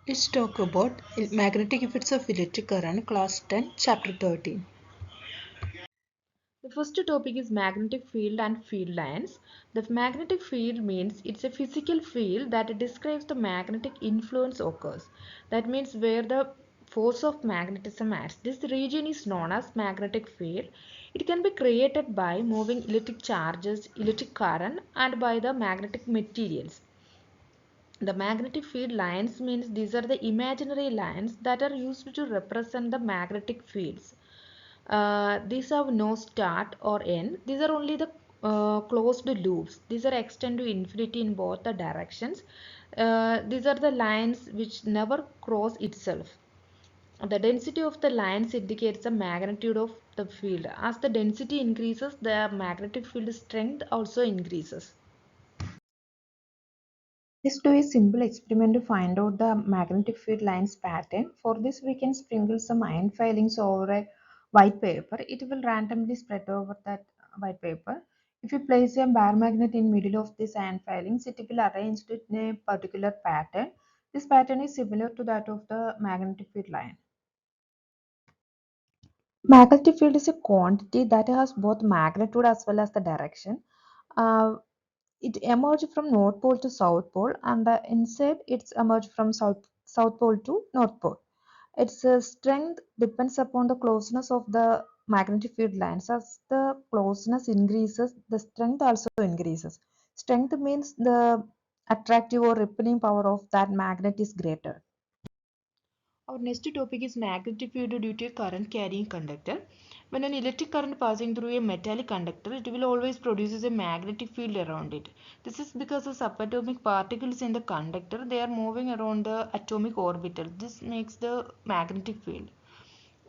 Let's talk about magnetic effects of electric current, class 10, chapter 13. The first topic is magnetic field and field lines. The magnetic field means it's a physical field that describes the magnetic influence occurs. That means where the force of magnetism acts. This region is known as magnetic field. It can be created by moving electric charges, electric current, and by the magnetic materials. The magnetic field lines means these are the imaginary lines that are used to represent the magnetic fields. These have no start or end. These are only the closed loops. These are extend to infinity in both the directions. These are the lines which never cross itself. The density of the lines indicates the magnitude of the field. As the density increases, the magnetic field strength also increases. Let's do a simple experiment to find out the magnetic field lines pattern. For this, we can sprinkle some iron filings over a white paper. It will randomly spread over that white paper. If you place a bar magnet in middle of this iron filings, it will arrange it in a particular pattern. This pattern is similar to that of the magnetic field line. Magnetic field is a quantity that has both magnitude as well as the direction. Uh, it emerged from North Pole to South Pole, and inside it's emerged from South Pole to North Pole. Its strength depends upon the closeness of the magnetic field lines. As the closeness increases, the strength also increases. Strength means the attractive or repelling power of that magnet is greater. Our next topic is magnetic field due to a current carrying conductor. When an electric current passing through a metallic conductor, it will always produce a magnetic field around it. This is because the subatomic particles in the conductor, they are moving around the atomic orbital. This makes the magnetic field.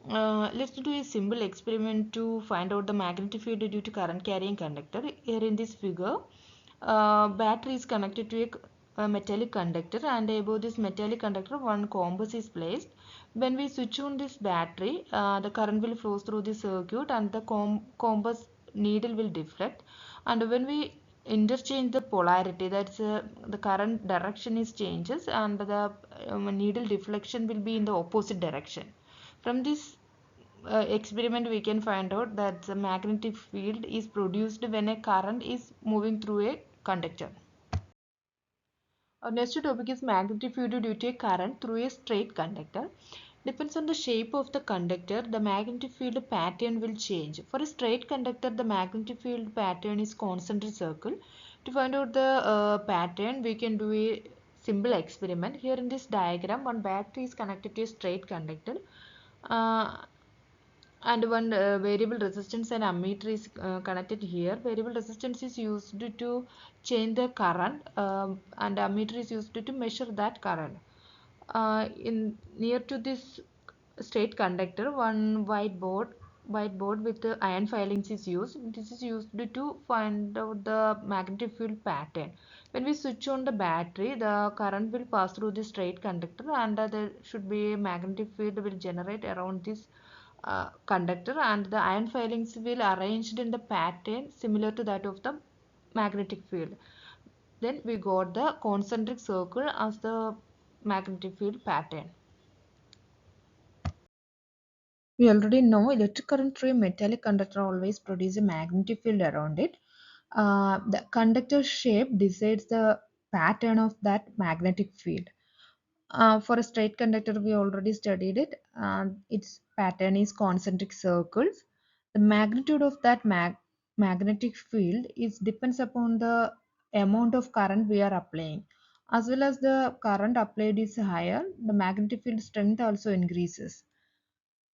Let's do a simple experiment to find out the magnetic field due to current carrying conductor. Here in this figure, battery is connected to a metallic conductor, and above this metallic conductor one compass is placed. When we switch on this battery, the current will flow through the circuit and the compass needle will deflect. And when we interchange the polarity, that's the current direction is changes, and the needle deflection will be in the opposite direction. From this experiment, we can find out that the magnetic field is produced when a current is moving through a conductor. Our next topic is magnetic field due to a current through a straight conductor. Depends on the shape of the conductor, the magnetic field pattern will change. For a straight conductor, the magnetic field pattern is concentric circle. To find out the pattern, we can do a simple experiment. Here in this diagram, one battery is connected to a straight conductor. Uh, and one variable resistance and ammeter is connected here. Variable resistance is used to change the current, and ammeter is used to measure that current. In near to this straight conductor, one whiteboard with the iron filings is used. This is used to find out the magnetic field pattern. When we switch on the battery, the current will pass through the straight conductor, and there should be a magnetic field will generate around this conductor, and the iron filings will arranged in the pattern similar to that of the magnetic field. Then we got the concentric circle as the magnetic field pattern. We already know electric current through a metallic conductor always produces a magnetic field around it. The conductor shape decides the pattern of that magnetic field. For a straight conductor, we already studied it. Its pattern is concentric circles. The magnitude of that magnetic field is depends upon the amount of current we are applying. As well as the current applied is higher, the magnetic field strength also increases.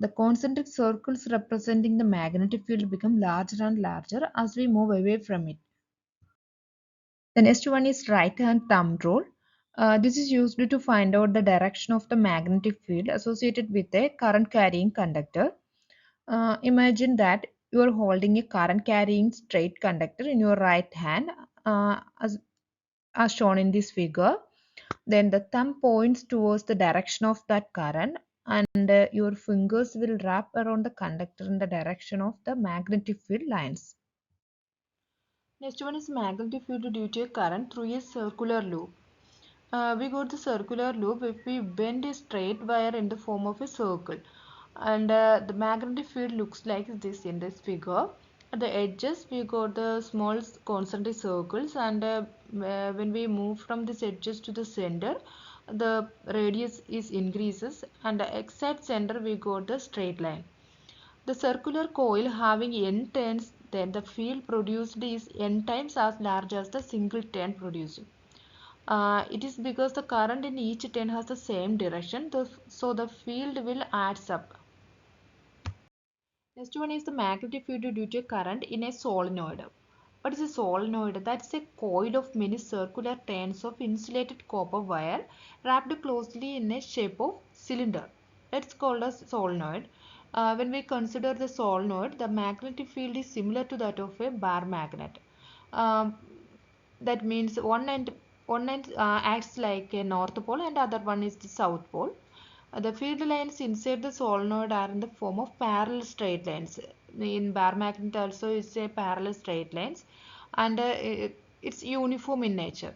The concentric circles representing the magnetic field become larger and larger as we move away from it. The next one is right hand thumb rule. This is used to find out the direction of the magnetic field associated with a current carrying conductor. Imagine that you are holding a current carrying straight conductor in your right hand, as shown in this figure. Then the thumb points towards the direction of that current, and your fingers will wrap around the conductor in the direction of the magnetic field lines. Next one is magnetic field due to a current through a circular loop. We got the circular loop if we bend a straight wire in the form of a circle, and the magnetic field looks like this in this figure. At the edges we got the small concentric circles, and when we move from these edges to the center, the radius is increases, and the exact center we got the straight line. The circular coil having n turns, then the field produced is n times as large as the single turn produced. It is because the current in each turn has the same direction, so the field will adds up. Next one is the magnetic field due to current in a solenoid. What is a solenoid? That's a coil of many circular turns of insulated copper wire wrapped closely in a shape of cylinder. That's called as solenoid. When we consider the solenoid, the magnetic field is similar to that of a bar magnet. Um, that means one end acts like a north pole and other one is the south pole. The field lines inside the solenoid are in the form of parallel straight lines. In bar magnet also it's a parallel straight lines, and it's uniform in nature.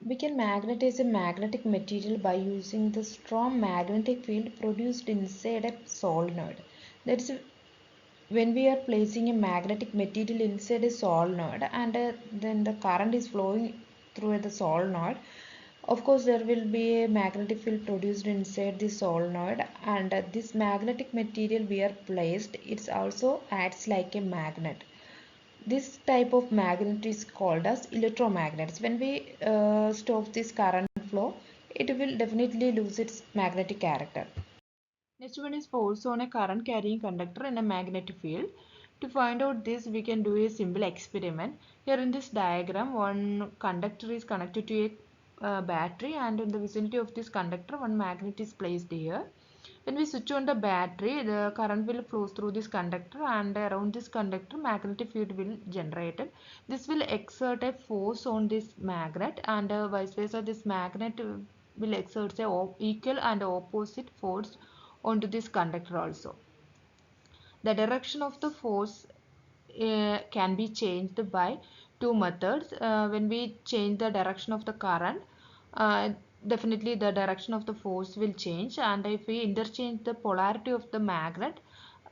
We can magnetize a magnetic material by using the strong magnetic field produced inside a solenoid. That's when we are placing a magnetic material inside a solenoid, and then the current is flowing through the solenoid. Of course, there will be a magnetic field produced inside the solenoid, and this magnetic material we are placed, it also acts like a magnet. This type of magnet is called as electromagnets. When we stop this current flow, it will definitely lose its magnetic character. Next one is force on a current carrying conductor in a magnetic field. To find out this, we can do a simple experiment. Here in this diagram, one conductor is connected to a battery, and in the vicinity of this conductor, one magnet is placed here. When we switch on the battery, the current will flow through this conductor, and around this conductor, magnetic field will generate. This will exert a force on this magnet, and vice versa, this magnet will exert a equal and opposite force onto this conductor also. The direction of the force can be changed by two methods. When we change the direction of the current, uh, definitely the direction of the force will change, and if we interchange the polarity of the magnet,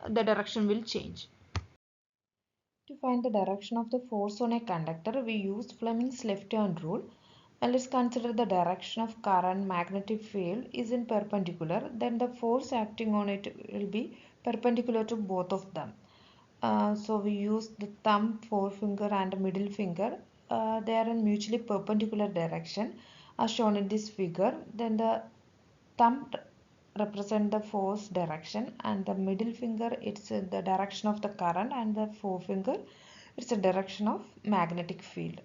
the direction will change. To find the direction of the force on a conductor, we use Fleming's left-hand rule. And let's consider the direction of current magnetic field is in perpendicular, then the force acting on it will be perpendicular to both of them. So we use the thumb, forefinger and middle finger. They are in mutually perpendicular direction as shown in this figure. Then the thumb represent the force direction, and the middle finger it's the direction of the current, and the forefinger it's the direction of magnetic field.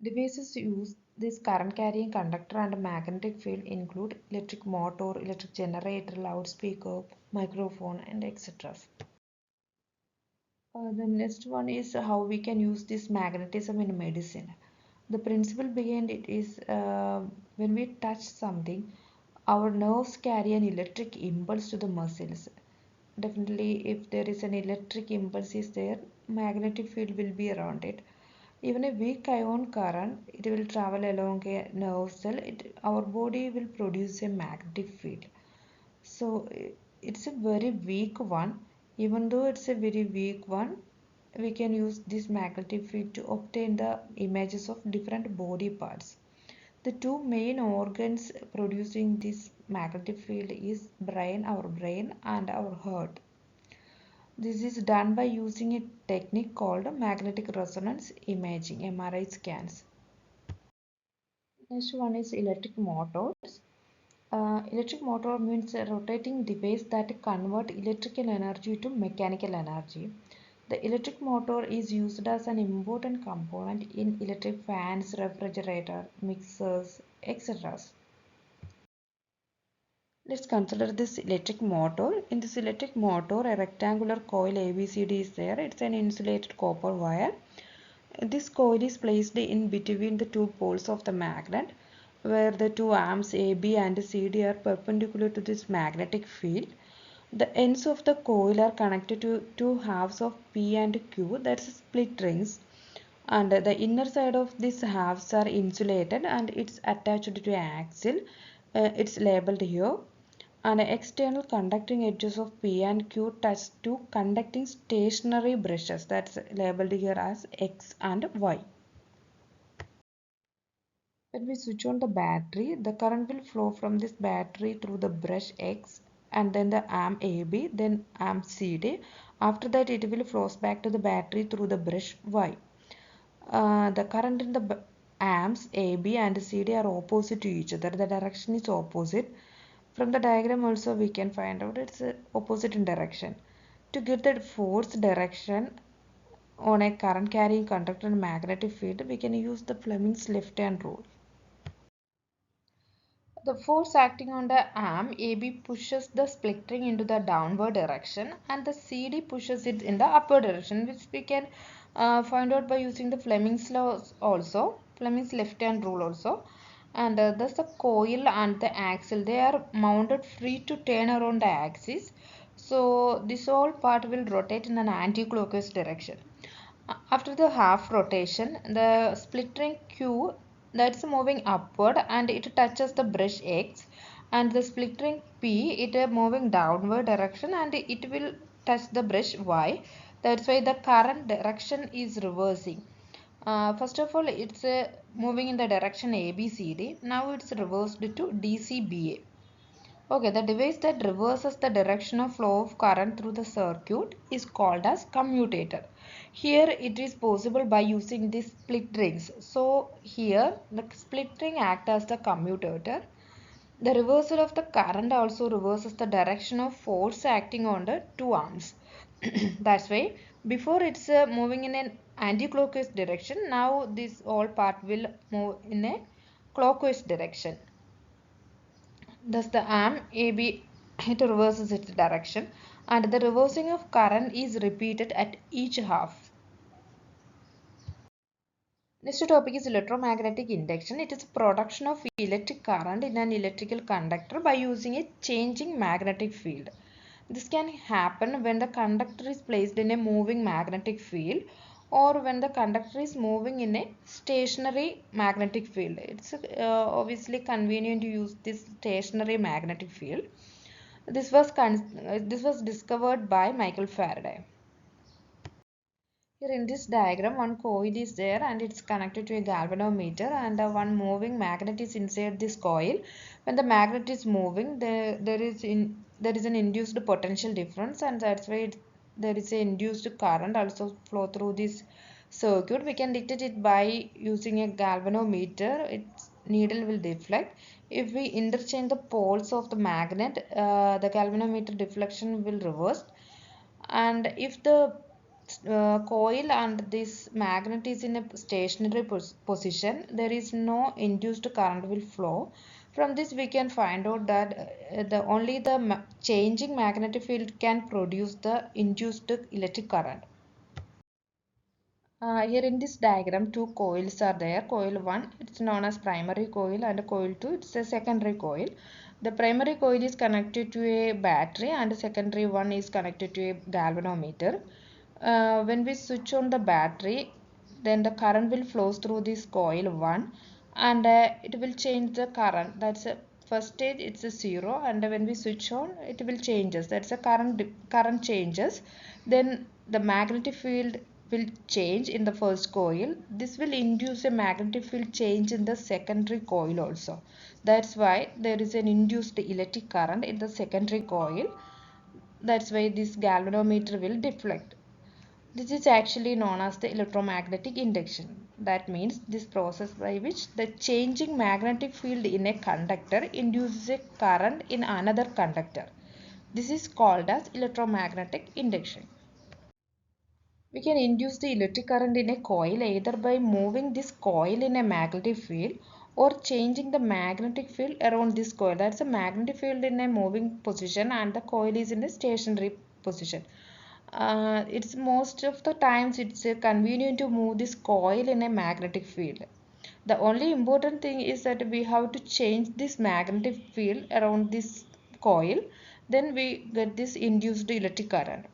Devices use this current carrying conductor and magnetic field include electric motor, electric generator, loudspeaker, microphone and etc. The next one is how we can use this magnetism in medicine. The principle behind it is when we touch something, our nerves carry an electric impulse to the muscles. Definitely, if there is an electric impulse is there, magnetic field will be around it. Even a weak ion current, it will travel along a nerve cell. Our body will produce a magnetic field. So it's a very weak one. Even though it's a very weak one, we can use this magnetic field to obtain the images of different body parts. The two main organs producing this magnetic field is our brain and our heart. This is done by using a technique called magnetic resonance imaging (MRI) scans. Next one is electric motors. Electric motor means a rotating device that convert electrical energy to mechanical energy. The electric motor is used as an important component in electric fans, refrigerator, mixers, etc. Let's consider this electric motor. In this electric motor, a rectangular coil ABCD is there. It's an insulated copper wire. This coil is placed in between the two poles of the magnet, where the two arms AB and CD are perpendicular to this magnetic field. The ends of the coil are connected to two halves of P and Q, that's split rings. and the inner side of these halves are insulated and it's attached to an axle. It's labeled here, and external conducting edges of P and Q touch two conducting stationary brushes, that's labeled here as X and Y. When we switch on the battery, the current will flow from this battery through the brush X and then the arm AB, then arm CD. After that, it will flows back to the battery through the brush Y. The current in the amps AB and CD are opposite to each other. The direction is opposite. From the diagram also we can find out it's opposite in direction. To get that force direction on a current carrying conductor and magnetic field, we can use the Fleming's left hand rule. The force acting on the arm AB pushes the split ring into the downward direction and the CD pushes it in the upward direction, which we can find out by using the Fleming's law also, Fleming's left hand rule also. And thus the coil and the axle, they are mounted free to turn around the axis. So this whole part will rotate in an anti-clockwise direction. After the half rotation, the split ring Q, that's moving upward and it touches the brush X, and the split ring P, it is moving downward direction and it will touch the brush Y. That's why the current direction is reversing. First of all, it's moving in the direction ABCD. Now it's reversed to DCBA. Okay, the device that reverses the direction of flow of current through the circuit is called as commutator. Here it is possible by using these split rings. So here the split ring acts as the commutator. The reversal of the current also reverses the direction of force acting on the two arms. That's why before it's moving in an anti-clockwise direction, now this whole part will move in a clockwise direction. Thus the arm AB, it reverses its direction and the reversing of current is repeated at each half. Next topic is electromagnetic induction. It is production of electric current in an electrical conductor by using a changing magnetic field. This can happen when the conductor is placed in a moving magnetic field or when the conductor is moving in a stationary magnetic field. It's obviously convenient to use this stationary magnetic field. This was discovered by Michael Faraday. Here in this diagram, one coil is there and it's connected to a galvanometer, and one moving magnet is inside this coil. When the magnet is moving, there is an induced potential difference, and that's why there is an induced current also flow through this circuit. We can detect it by using a galvanometer. Its needle will deflect. If we interchange the poles of the magnet, the galvanometer deflection will reverse, and if the coil and this magnet is in a stationary position, there is no induced current will flow. From this we can find out that only the changing magnetic field can produce the induced electric current. Here in this diagram, two coils are there. Coil 1, it's known as primary coil, and coil 2, it's a secondary coil. The primary coil is connected to a battery and the secondary one is connected to a galvanometer. When we switch on the battery, then the current will flow through this coil 1 and it will change the current. That's a first stage, it's a 0, and when we switch on, it will changes. That's a current changes. Then the magnetic field will change in the first coil. This will induce a magnetic field change in the secondary coil also. That's why there is an induced electric current in the secondary coil. That's why this galvanometer will deflect. This is actually known as the electromagnetic induction. That means this process by which the changing magnetic field in a conductor induces a current in another conductor. This is called as electromagnetic induction. We can induce the electric current in a coil either by moving this coil in a magnetic field or changing the magnetic field around this coil. That's a magnetic field in a moving position and the coil is in a stationary position. It's most of the times it's convenient to move this coil in a magnetic field. The only important thing is that we have to change this magnetic field around this coil, then we get this induced electric current.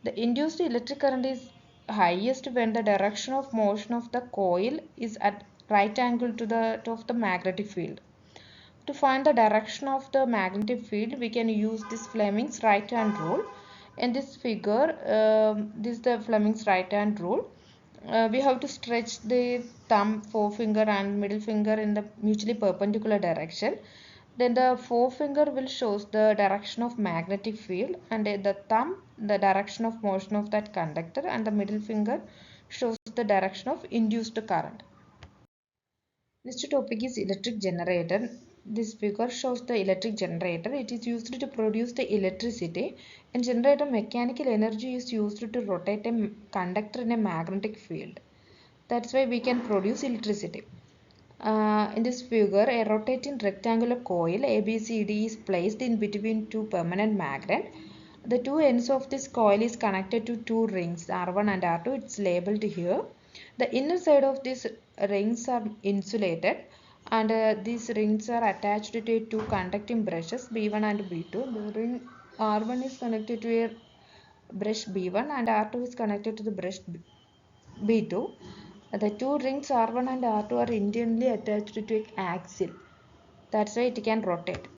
The induced electric current is highest when the direction of motion of the coil is at right angle to the magnetic field. To find the direction of the magnetic field, we can use this Fleming's right hand rule. In this figure, this is the Fleming's right hand rule. We have to stretch the thumb, forefinger and middle finger in the mutually perpendicular direction. Then the forefinger will shows the direction of magnetic field, and the thumb the direction of motion of that conductor, and the middle finger shows the direction of induced current. Next topic is electric generator. This figure shows the electric generator. It is used to produce the electricity, and generator mechanical energy is used to rotate a conductor in a magnetic field. That's why we can produce electricity. In this figure, a rotating rectangular coil ABCD is placed in between two permanent magnets. The two ends of this coil is connected to two rings R1 and R2. It's labeled here. The inner side of these rings are insulated, and these rings are attached to two conducting brushes B1 and B2. The ring R1 is connected to a brush B1 and R2 is connected to the brush B2. The two rings R1 and R2 are internally attached to an axle. That's why it can rotate.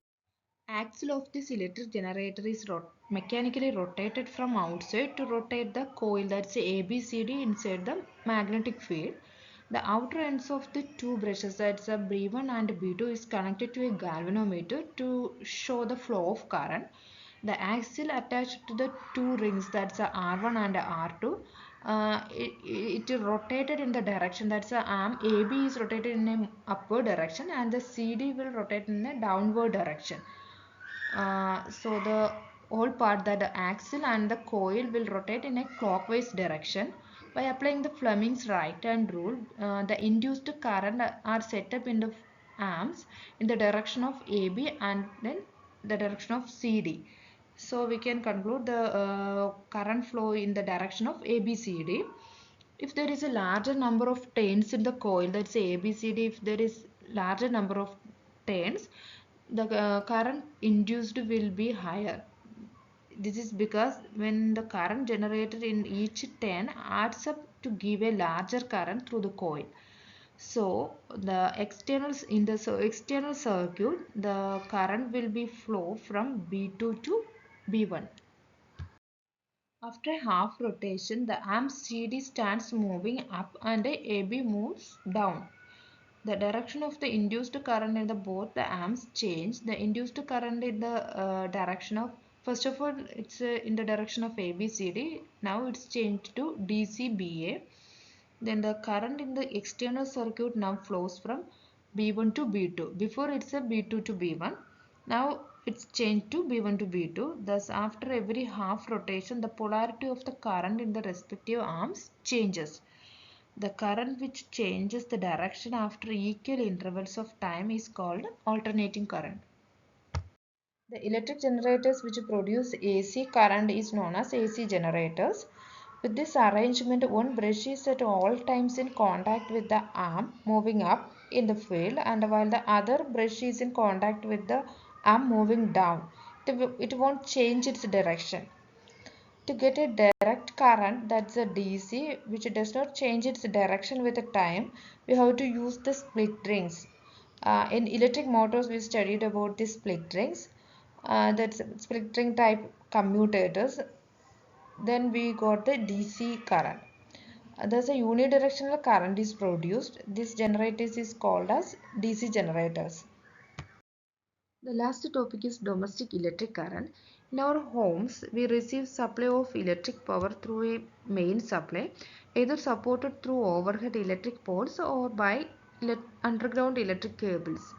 Axle of this electric generator is mechanically rotated from outside to rotate the coil, that's ABCD, inside the magnetic field. The outer ends of the two brushes, that's B1 and B2, is connected to a galvanometer to show the flow of current. The axle attached to the two rings, that's R1 and R2, it rotated in the direction, that's arm AB is rotated in an upward direction and the CD will rotate in a downward direction. So the whole part, that the axle and the coil will rotate in a clockwise direction. By applying the Fleming's right hand rule, the induced current are set up in the arms in the direction of AB and then the direction of CD. So we can conclude the current flow in the direction of ABCD. If there is a larger number of turns in the coil, let's say ABCD, if there is larger number of turns, the current induced will be higher. This is because when the current generated in each turn adds up to give a larger current through the coil. So the external circuit, the current will be flow from B2 to B1. After a half rotation, the arm CD stands moving up and the AB moves down. The direction of the induced current in the both the arms change. The induced current in the direction of, first of all, it's in the direction of ABCD. Now it's changed to DCBA. Then the current in the external circuit now flows from B1 to B2. Before it's a B2 to B1. Now it's changed to B1 to B2. Thus, after every half rotation, the polarity of the current in the respective arms changes. The current which changes the direction after equal intervals of time is called alternating current. The electric generators which produce AC current is known as AC generators. With this arrangement, one brush is at all times in contact with the arm moving up in the field, and while the other brush is in contact with the arm moving down. It won't change its direction. To get a direct current, that's a DC, which does not change its direction with the time, we have to use the split rings. In electric motors, we studied about the split rings. That's split ring type commutators. Then we got the DC current. Thus, a unidirectional current is produced. This generators is called as DC generators. The last topic is domestic electric current. In our homes, we receive supply of electric power through a main supply, either supported through overhead electric poles or by underground electric cables.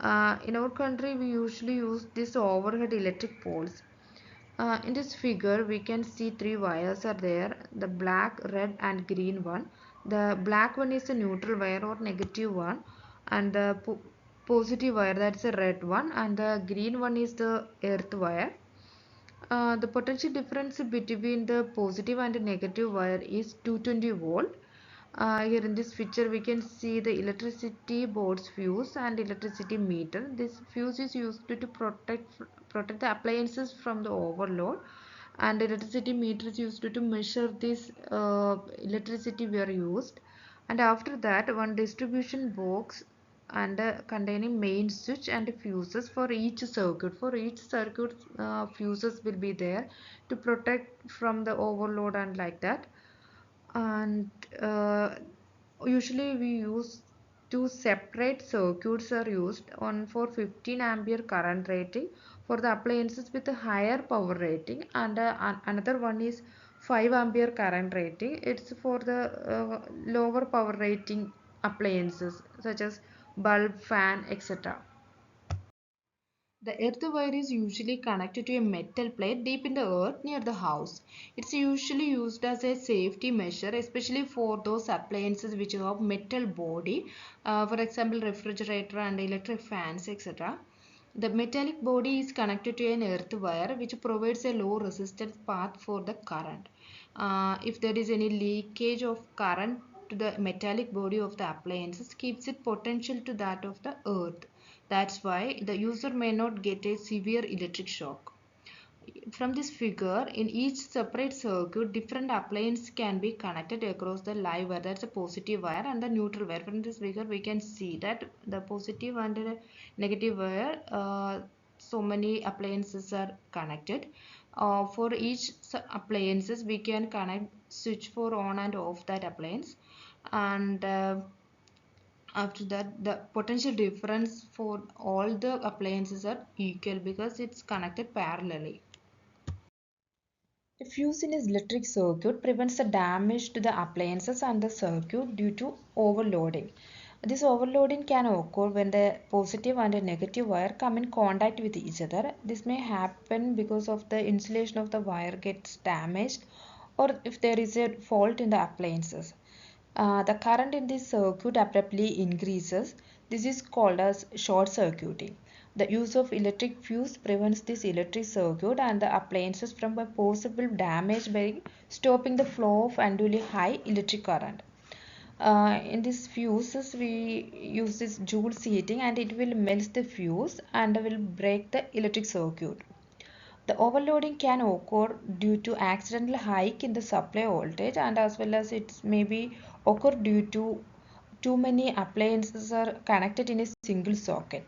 In our country, we usually use these overhead electric poles. In this figure, we can see three wires are there, the black, red and green one. The black one is a neutral wire or negative one, and the positive wire, that's a red one, and the green one is the earth wire. The potential difference between the positive and negative wire is 220 volt. Here in this picture we can see the electricity board's fuse and electricity meter. This fuse is used to protect the appliances from the overload, and electricity meter is used to measure this electricity we are used. And after that, one distribution box and containing main switch and fuses for each circuit. For each circuit, fuses will be there to protect from the overload and like that. And usually we use two separate circuits are used, one for 15 ampere current rating for the appliances with a higher power rating, and another one is 5 ampere current rating. It's for the lower power rating appliances such as bulb, fan, etc. The earth wire is usually connected to a metal plate deep in the earth near the house. It's usually used as a safety measure, especially for those appliances which have metal body, for example, refrigerator and electric fans, etc. The metallic body is connected to an earth wire which provides a low resistance path for the current. If there is any leakage of current to the metallic body of the appliances, keeps it potential to that of the earth. That's why the user may not get a severe electric shock. From this figure, in each separate circuit, different appliances can be connected across the live wire. That's a positive wire and the neutral wire. From this figure, we can see that the positive and the negative wire, so many appliances are connected. For each appliances, we can connect switch for on and off that appliance, and after that the potential difference for all the appliances are equal because it's connected parallelly. A fuse in an electric circuit prevents the damage to the appliances and the circuit due to overloading. This overloading can occur when the positive and the negative wire come in contact with each other. This may happen because of the insulation of the wire gets damaged or if there is a fault in the appliances. The current in this circuit abruptly increases. This is called as short circuiting. The use of electric fuse prevents this electric circuit and the appliances from a possible damage by stopping the flow of unduly high electric current. In these fuses, we use this Joule heating and it will melt the fuse and will break the electric circuit. The overloading can occur due to accidental hike in the supply voltage and as well as it may be occur due to too many appliances are connected in a single socket.